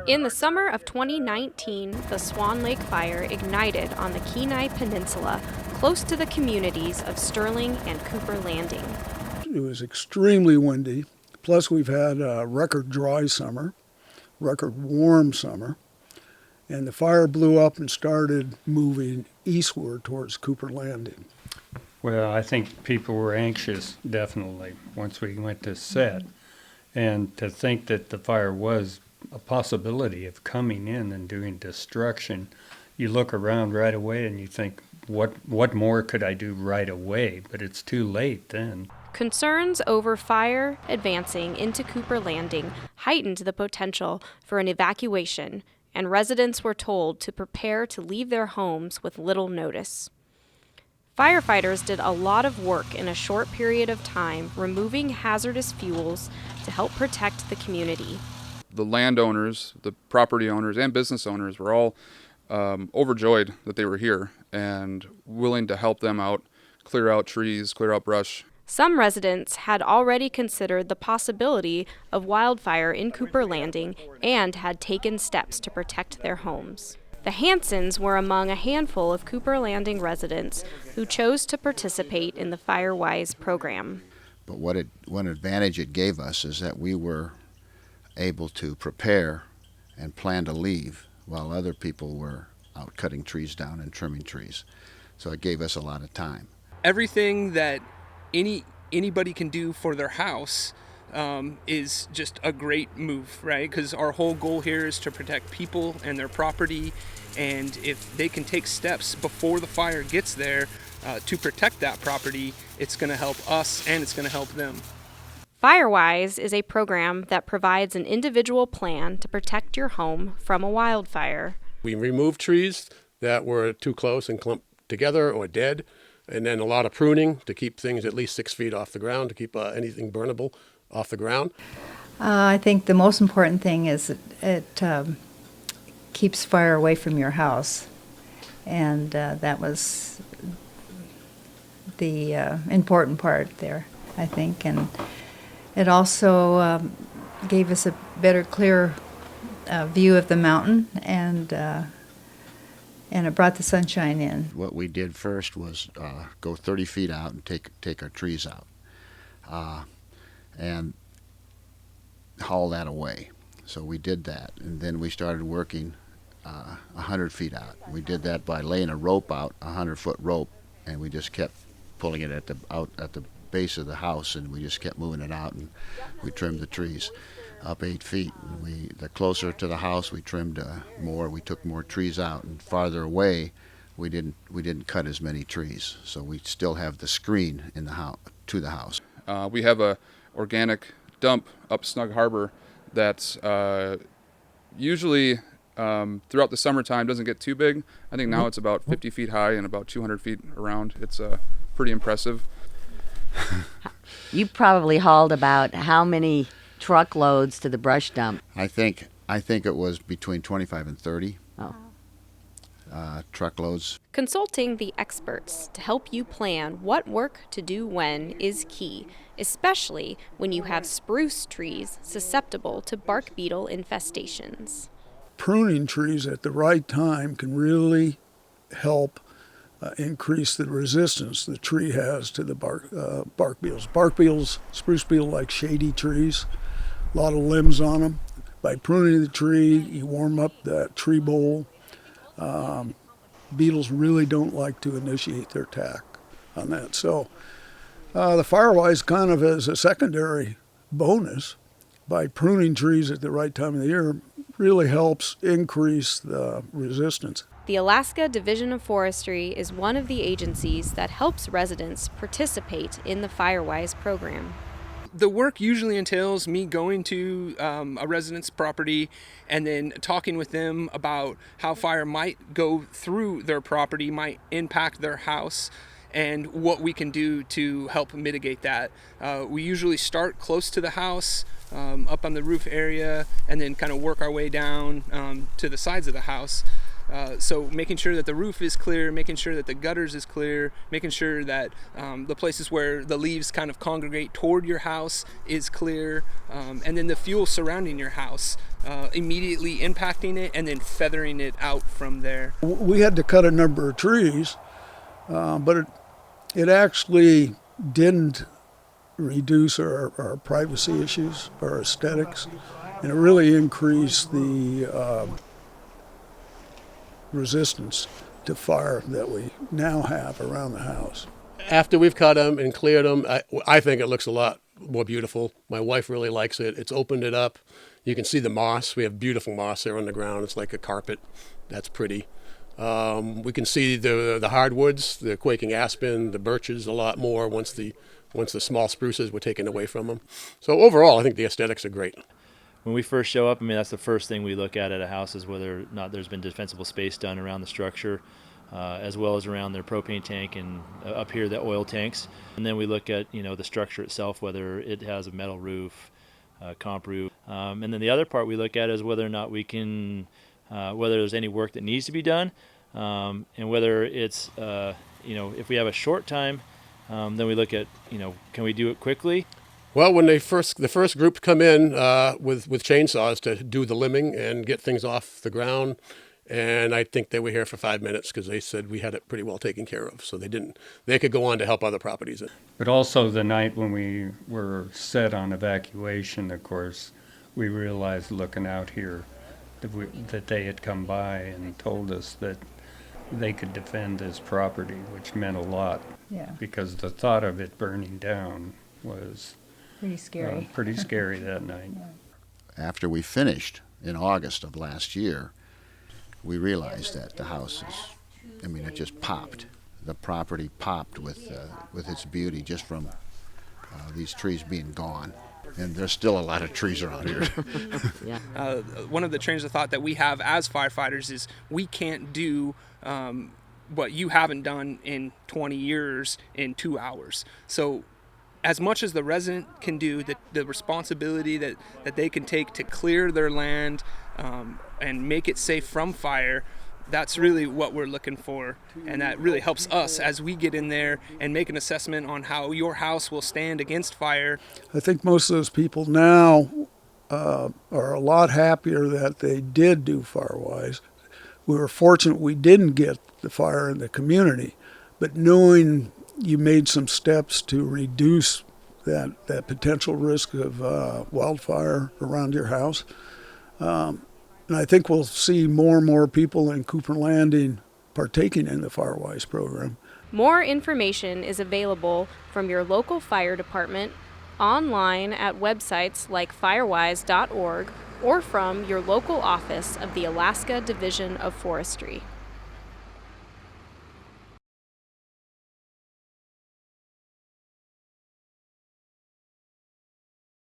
In the summer of 2019, the Swan Lake Fire ignited on the Kenai Peninsula, close to the communities of Sterling and Cooper Landing. It was extremely windy, plus we've had a record dry summer, record warm summer, and the fire blew up and started moving eastward towards Cooper Landing. Well, I think people were anxious, definitely, once we went to set. And to think that the fire was a possibility of coming in and doing destruction, you look around right away and you think, what more could I do right away? But it's too late then. Concerns over fire advancing into Cooper Landing heightened the potential for an evacuation, and residents were told to prepare to leave their homes with little notice. Firefighters did a lot of work in a short period of time, removing hazardous fuels to help protect the community. The landowners, the property owners, and business owners were all overjoyed that they were here and willing to help them out, clear out trees, clear out brush. Some residents had already considered the possibility of wildfire in Cooper Landing and had taken steps to protect their homes. The Hansons were among a handful of Cooper Landing residents who chose to participate in the Firewise program. But one advantage it gave us is that we were able to prepare and plan to leave while other people were out cutting trees down and trimming trees. So it gave us a lot of time. Everything that anybody can do for their house is just a great move, right? Because our whole goal here is to protect people and their property, and if they can take steps before the fire gets there to protect that property, it's going to help us and it's going to help them. Firewise is a program that provides an individual plan to protect your home from a wildfire. We remove trees that were too close and clumped together or dead, and then a lot of pruning to keep things at least 6 feet off the ground, to keep anything burnable off the ground. I think the most important thing is it keeps fire away from your house, and that was the important part there, I think. And it also gave us a better, clear view of the mountain, and it brought the sunshine in. What we did first was go 30 feet out and take our trees out and haul that away. So we did that, and then we started working 100 feet out. We did that by laying a rope out, a 100-foot rope, and we just kept pulling it out at the base of the house, and we just kept moving it out, and we trimmed the trees up 8 feet. And the closer to the house, we trimmed more. We took more trees out, and farther away, we didn't cut as many trees. So we still have the screen in the house to the house. We have a organic dump up Snug Harbor that's usually throughout the summertime doesn't get too big. I think now it's about 50 feet high and about 200 feet around. It's pretty impressive. You probably hauled about how many truckloads to the brush dump? I think it was between 25 and 30 truckloads. Consulting the experts to help you plan what work to do when is key, especially when you have spruce trees susceptible to bark beetle infestations. Pruning trees at the right time can really help increase the resistance the tree has to the bark beetles. Bark beetles, spruce beetle like shady trees, a lot of limbs on them. By pruning the tree, you warm up that tree bole. Beetles really don't like to initiate their attack on that. So the Firewise kind of as a secondary bonus by pruning trees at the right time of the year really helps increase the resistance. The Alaska Division of Forestry is one of the agencies that helps residents participate in the Firewise program. The work usually entails me going to a resident's property and then talking with them about how fire might go through their property, might impact their house, and what we can do to help mitigate that. We usually start close to the house, up on the roof area, and then kind of work our way down to the sides of the house. So making sure that the roof is clear, making sure that the gutters is clear, making sure that the places where the leaves kind of congregate toward your house is clear, and then the fuel surrounding your house, immediately impacting it and then feathering it out from there. We had to cut a number of trees, but it actually didn't reduce our privacy issues, our aesthetics, and it really increased the resistance to fire that we now have around the house. After we've cut them and cleared them, I think it looks a lot more beautiful. My wife really likes it. It's opened it up. You can see the moss. We have beautiful moss there on the ground. It's like a carpet. That's pretty. We can see the hardwoods, the quaking aspen, the birches a lot more once the small spruces were taken away from them. So overall, I think the aesthetics are great. When we first show up, I mean, that's the first thing we look at a house is whether or not there's been defensible space done around the structure, as well as around their propane tank and up here the oil tanks. And then we look at, the structure itself, whether it has a metal roof, comp roof. And then the other part we look at is whether or not we can, whether there's any work that needs to be done, and whether it's, if we have a short time, then we look at, can we do it quickly? Well, when the first group come in with chainsaws to do the limbing and get things off the ground, and I think they were here for 5 minutes because they said we had it pretty well taken care of. So they could go on to help other properties. But also the night when we were set on evacuation, of course, we realized looking out here that they had come by and told us that they could defend this property, which meant a lot. Yeah. Because the thought of it burning down was Pretty scary. pretty scary that night. After we finished in August of last year, we realized that the house it just popped. The property popped with its beauty just from these trees being gone. And there's still a lot of trees around here. Yeah. One of the trains of thought that we have as firefighters is we can't do what you haven't done in 20 years in 2 hours. So as much as the resident can do, the responsibility that they can take to clear their land and make it safe from fire, that's really what we're looking for. And that really helps us as we get in there and make an assessment on how your house will stand against fire. I think most of those people now are a lot happier that they did do Firewise. We were fortunate we didn't get the fire in the community, but knowing you made some steps to reduce that potential risk of wildfire around your house. And I think we'll see more and more people in Cooper Landing partaking in the Firewise program. More information is available from your local fire department, online at websites like firewise.org, or from your local office of the Alaska Division of Forestry.